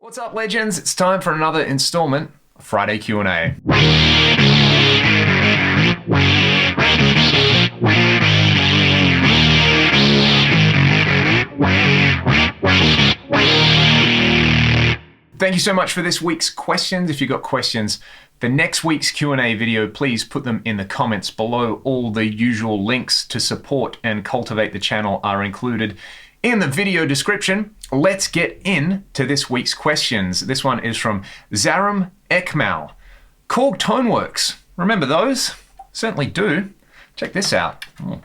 What's up, legends? It's time for another installment of Friday Q&A. Thank you so much for this week's questions. If you've got questions for next week's Q&A video, please put them in the comments below. All the usual links to support and cultivate the channel are included in the video description. Let's get into this week's questions. This one is from Zaram Ekmal. KORG Toneworks. Remember those? Certainly do. Check this out. Oh,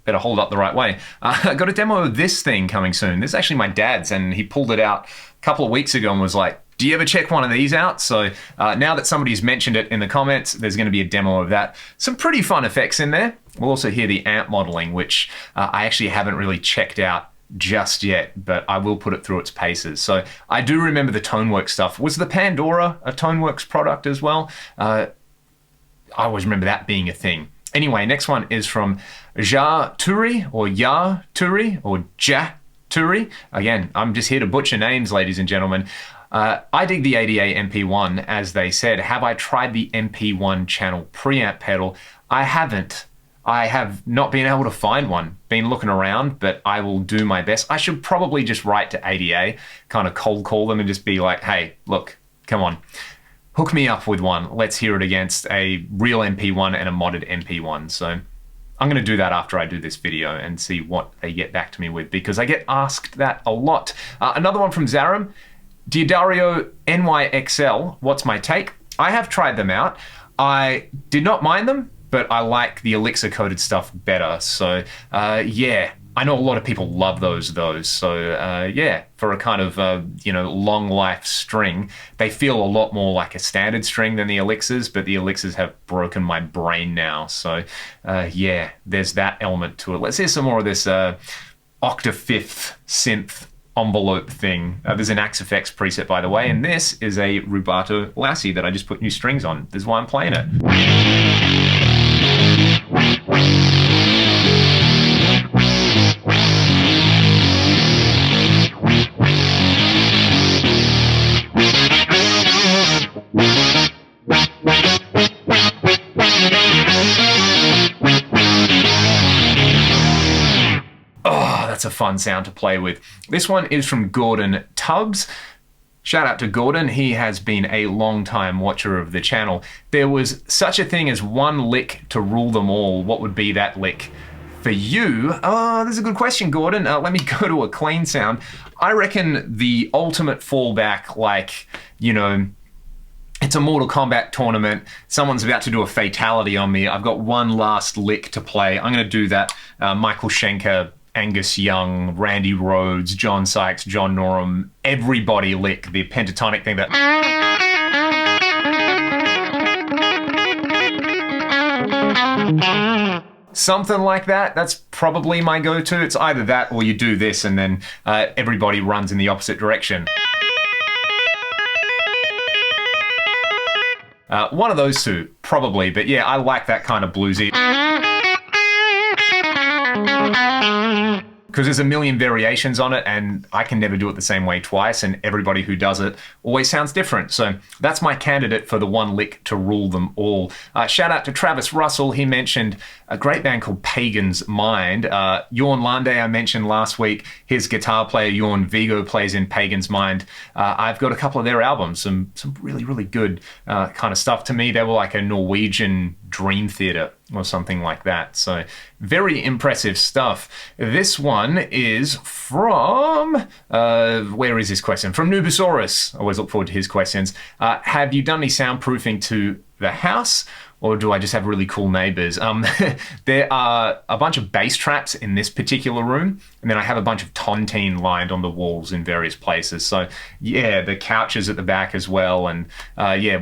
better hold up the right way. I got a demo of this thing coming soon. This is actually my dad's, and he pulled it out a couple of weeks ago and was like, do you ever check one of these out? So now that somebody's mentioned it in the comments, there's going to be a demo of that. Some pretty fun effects in there. We'll also hear the amp modeling, which I actually haven't really checked out just yet, but I will put it through its paces. So I do remember the Toneworks stuff. Was the Pandora a Toneworks product as well? I always remember that being a thing. Anyway, next one is from Ja Turi, or Ja Turi, or Ja Turi. Again, I'm just here to butcher names, ladies and gentlemen. I dig the ADA MP1, as they said. Have I tried the MP1 channel preamp pedal? I haven't. I have not been able to find one. Been looking around, but I will do my best. I should probably just write to ADA, kind of cold call them and just be like, hey, look, come on, hook me up with one. Let's hear it against a real MP1 and a modded MP1. So I'm going to do that after I do this video and see what they get back to me with, because I get asked that a lot. Another one from Zaram. Diodario NYXL, what's my take? I have tried them out. I did not mind them, but I like the Elixir coated stuff better. So yeah, I know a lot of people love those. So yeah, for a kind of long life string, they feel a lot more like a standard string than the Elixirs, but the Elixirs have broken my brain now. So yeah, there's that element to it. Let's hear some more of this octafifth synth envelope thing. There's an Axfx preset, by the way, and this is a Rubato Lassie that I just put new strings on. This is why I'm playing it. That's a fun sound to play with. This one is from Gordon Tubbs. Shout out to Gordon. He has been a long time watcher of the channel. There was such a thing as one lick to rule them all. What would be that lick for you? Oh, this is a good question, Gordon. Let me go to a clean sound. I reckon the ultimate fallback, like, it's a Mortal Kombat tournament. Someone's about to do a fatality on me. I've got one last lick to play. I'm going to do that Michael Schenker, Angus Young, Randy Rhoads, John Sykes, John Norum, everybody lick, the pentatonic thing that... Something like that. That's probably my go-to. It's either that or you do this and then everybody runs in the opposite direction. One of those two, probably. But yeah, I like that kind of bluesy. Because there's a million variations on it and I can never do it the same way twice, and everybody who does it always sounds different. So that's my candidate for the one lick to rule them all. Shout out to Travis Russell. He mentioned a great band called Pagan's Mind. Jorn Lande I mentioned last week. His guitar player Jorn Vigo plays in Pagan's Mind. I've got a couple of their albums, some really, really good kind of stuff. To me, they were like a Norwegian Dream Theater or something like that. So very impressive stuff. This one is from, where is this question? From Nubosaurus. I always look forward to his questions. Have you done any soundproofing to the house, or do I just have really cool neighbors? There are a bunch of bass traps in this particular room, and then I have a bunch of tontine lined on the walls in various places. So yeah, the couches at the back as well. And yeah,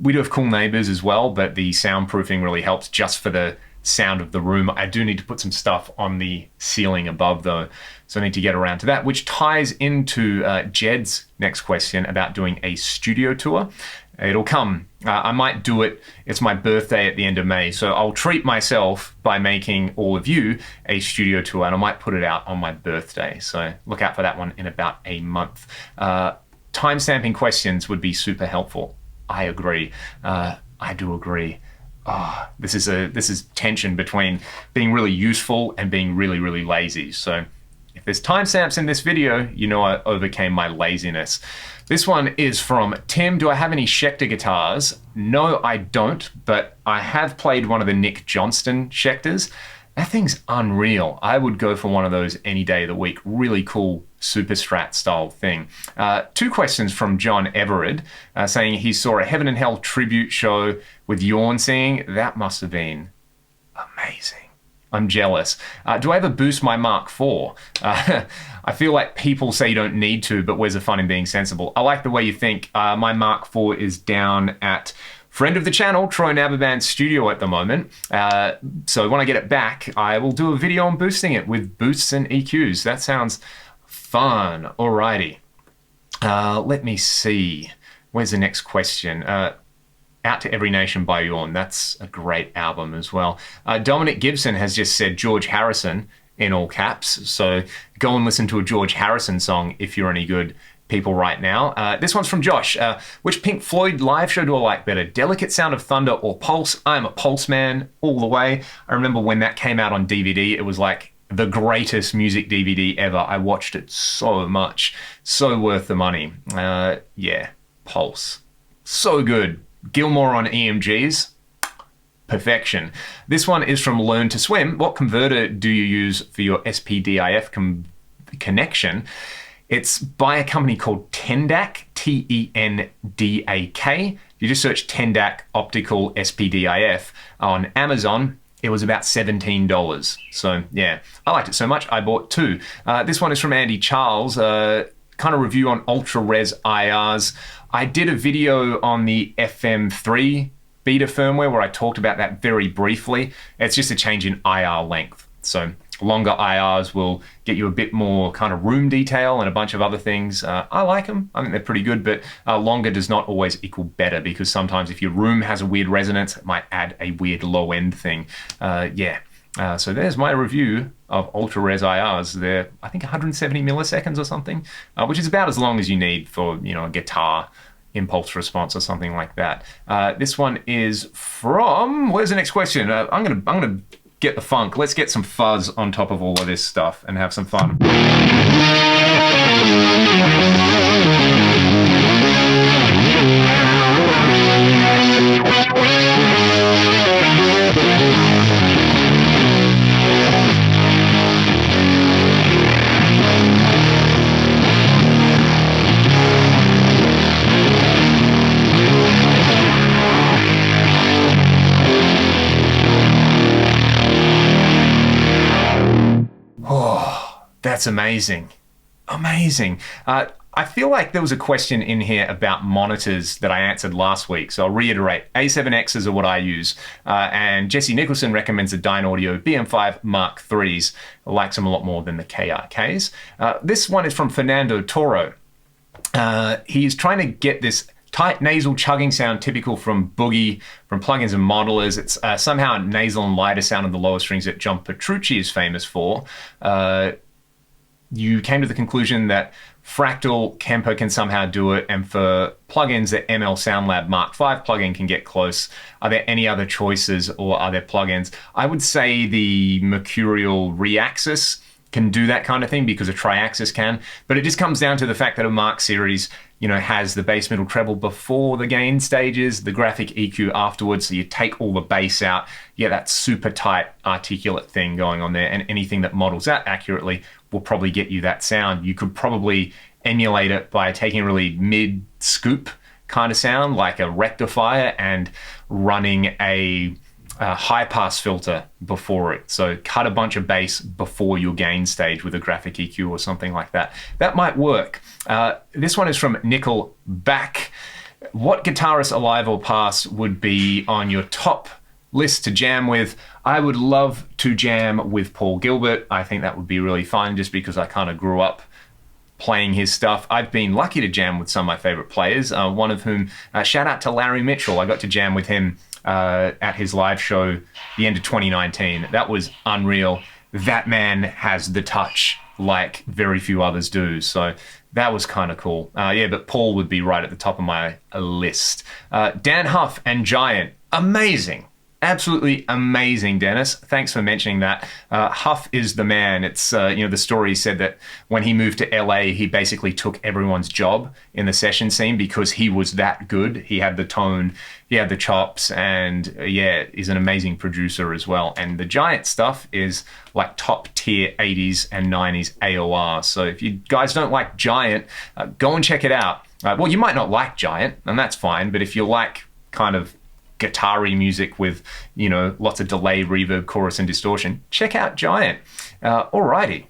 we do have cool neighbors as well, but the soundproofing really helps just for the sound of the room. I do need to put some stuff on the ceiling above though, so I need to get around to that, which ties into Jed's next question about doing a studio tour. It'll come. I might do it. It's my birthday at the end of May, so I'll treat myself by making all of you a studio tour, and I might put it out on my birthday. So look out for that one in about a month. timestamping questions would be super helpful. I agree. I do agree. This is tension between being really useful and being really, really lazy. So if there's timestamps in this video, you know I overcame my laziness. This one is from Tim. Do I have any Schecter guitars? No, I don't, but I have played one of the Nick Johnston Schecters. That thing's unreal. I would go for one of those any day of the week. Really cool super strat style thing. 2 questions from John Everard saying he saw a Heaven and Hell tribute show with Yawn singing. That must have been amazing. I'm jealous. Do I ever boost my Mark IV? I feel like people say you don't need to, but where's the fun in being sensible? I like the way you think. My Mark IV is down at friend of the channel, Troy Naberband's studio at the moment. So when I get it back, I will do a video on boosting it with boosts and EQs. That sounds fun. Alrighty. Let me see. Where's the next question? Out to Every Nation by Yawn. That's a great album as well. Dominic Gibson has just said George Harrison in all caps. So go and listen to a George Harrison song if you're any good people right now. This one's from Josh. Which Pink Floyd live show do I like better? Delicate Sound of Thunder or Pulse? I'm a Pulse man all the way. I remember when that came out on DVD, it was like the greatest music DVD ever. I watched it so much. So worth the money. Yeah, Pulse. So good. Gilmore on EMGs. Perfection. This one is from Learn to Swim. What converter do you use for your SPDIF connection? It's by a company called Tendak, T-E-N-D-A-K. You just search Tendak Optical SPDIF on Amazon. It was about $17. So yeah, I liked it so much, I bought 2. This one is from Andy Charles, kind of review on ultra res IRs. I did a video on the FM3 beta firmware where I talked about that very briefly. It's just a change in IR length. So longer IRs will get you a bit more kind of room detail and a bunch of other things. I like them. I think they're pretty good, but longer does not always equal better, because sometimes if your room has a weird resonance, it might add a weird low end thing. So there's my review of ultra res IRs. They're, I think, 170 milliseconds or something, which is about as long as you need for, you know, a guitar impulse response or something like that. This one is from, where's the next question? I'm gonna get the funk. Let's get some fuzz on top of all of this stuff and have some fun. That's amazing. Amazing. I feel like there was a question in here about monitors that I answered last week, so I'll reiterate. A7Xs are what I use, and Jesse Nicholson recommends the Dynaudio BM5 Mark IIIs. Likes them a lot more than the KRKs. This one is from Fernando Toro. He's trying to get this tight nasal chugging sound typical from Boogie, from plugins and modelers. It's somehow a nasal and lighter sound on the lower strings that John Petrucci is famous for. You came to the conclusion that Fractal Kemper can somehow do it, and for plugins, the ML SoundLab Mark V plugin can get close. Are there any other choices, or are there plugins? I would say the Mercurial Reaxis can do that kind of thing because a Triaxis can, but it just comes down to the fact that a Mark series, you know, has the bass, middle, treble before the gain stages, the graphic EQ afterwards, so you take all the bass out, you get that super tight articulate thing going on there, and anything that models that accurately will probably get you that sound. You could probably emulate it by taking a really mid scoop kind of sound like a rectifier and running a high pass filter before it. So cut a bunch of bass before your gain stage with a graphic EQ or something like that. That might work. This one is from Nickel Back. What guitarist alive or past would be on your top list to jam with? I would love to jam with Paul Gilbert. I think that would be really fun just because I kind of grew up playing his stuff. I've been lucky to jam with some of my favorite players, one of whom, shout out to Larry Mitchell. I got to jam with him at his live show the end of 2019. That was unreal. That man has the touch like very few others do. So That was kind of cool. Yeah, but Paul would be right at the top of my list. Dan Huff and Giant, amazing. Absolutely amazing, Dennis. Thanks for mentioning that. Huff is the man. It's, the story said that when he moved to LA, he basically took everyone's job in the session scene because he was that good. He had the tone, he had the chops, and yeah, he's an amazing producer as well. And the Giant stuff is like top tier 80s and 90s AOR. So if you guys don't like Giant, go and check it out. Well, you might not like Giant, and that's fine, but if you like kind of guitar-y music with, lots of delay, reverb, chorus, and distortion, check out Giant. Alrighty,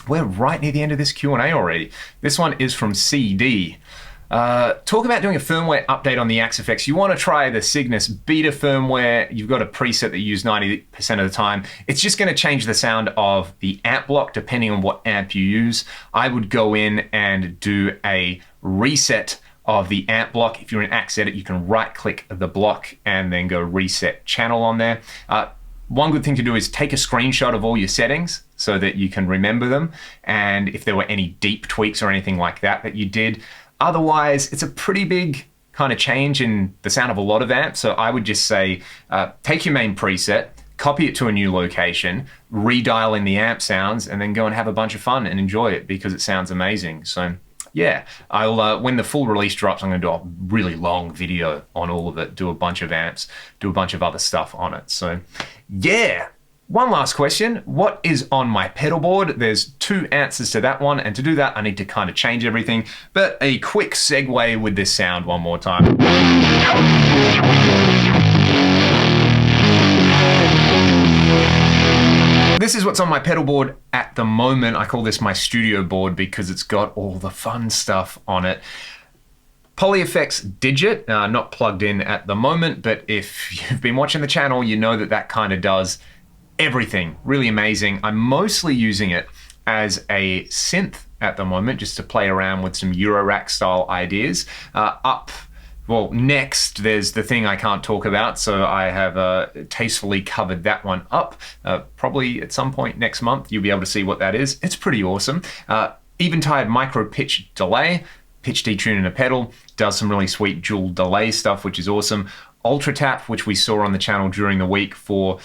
we're right near the end of this Q&A already. This one is from CD. Talk about doing a firmware update on the Axfx. You want to try the Cygnus beta firmware. You've got a preset that you use 90% of the time. It's just going to change the sound of the amp block depending on what amp you use. I would go in and do a reset of the amp block. If you're in Axedit, you can right click the block and then go reset channel on there. One good thing to do is take a screenshot of all your settings so that you can remember them, and if there were any deep tweaks or anything like that you did. Otherwise, it's a pretty big kind of change in the sound of a lot of amps. So I would just say, take your main preset, copy it to a new location, redial in the amp sounds, and then go and have a bunch of fun and enjoy it because it sounds amazing. So yeah, I'll when the full release drops, I'm going to do a really long video on all of it, do a bunch of amps, do a bunch of other stuff on it. So yeah, one last question. What is on my pedal board? There's two answers to that one, and to do that, I need to kind of change everything. But a quick segue with this sound one more time. This is what's on my pedal board at the moment. I call this my studio board because it's got all the fun stuff on it. PolyFX Digit, not plugged in at the moment, but if you've been watching the channel, you know that kind of does everything. Really amazing. I'm mostly using it as a synth at the moment, just to play around with some Eurorack style ideas. Well, next, there's the thing I can't talk about, so I have tastefully covered that one up. Probably at some point next month, you'll be able to see what that is. It's pretty awesome. Eventide micro pitch delay, pitch detune in a pedal, does some really sweet dual delay stuff, which is awesome. Ultra Tap, which we saw on the channel during the week for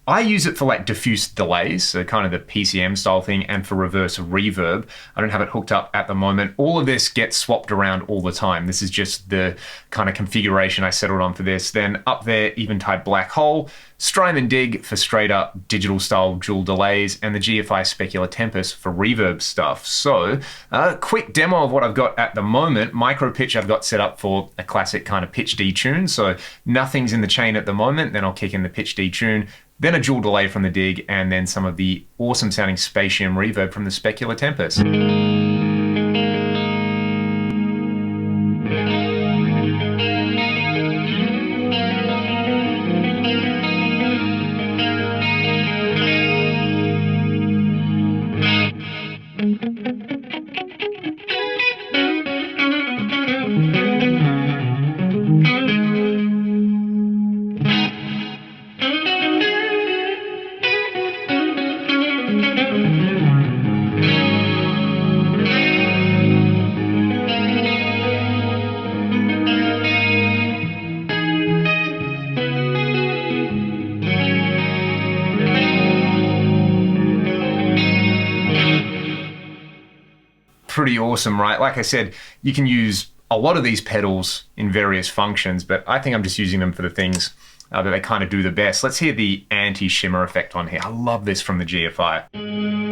I use it for like diffuse delays, so kind of the PCM style thing, and for reverse reverb. I don't have it hooked up at the moment. All of this gets swapped around all the time. This is just the kind of configuration I settled on for this. Then up there, Eventide Black Hole, Strymon Dig for straight up digital style dual delays, and the GFI Specular Tempest for reverb stuff. So a quick demo of what I've got at the moment. Micro pitch I've got set up for a classic kind of pitch detune, so nothing's in the chain at the moment. Then I'll kick in the pitch detune, then a dual delay from the Dig, and then some of the awesome sounding Spatium reverb from the Specular Tempest. Pretty awesome, right? Like I said, you can use a lot of these pedals in various functions, but I think I'm just using them for the things that they kind of do the best. Let's hear the anti-shimmer effect on here. I love this from the GFI.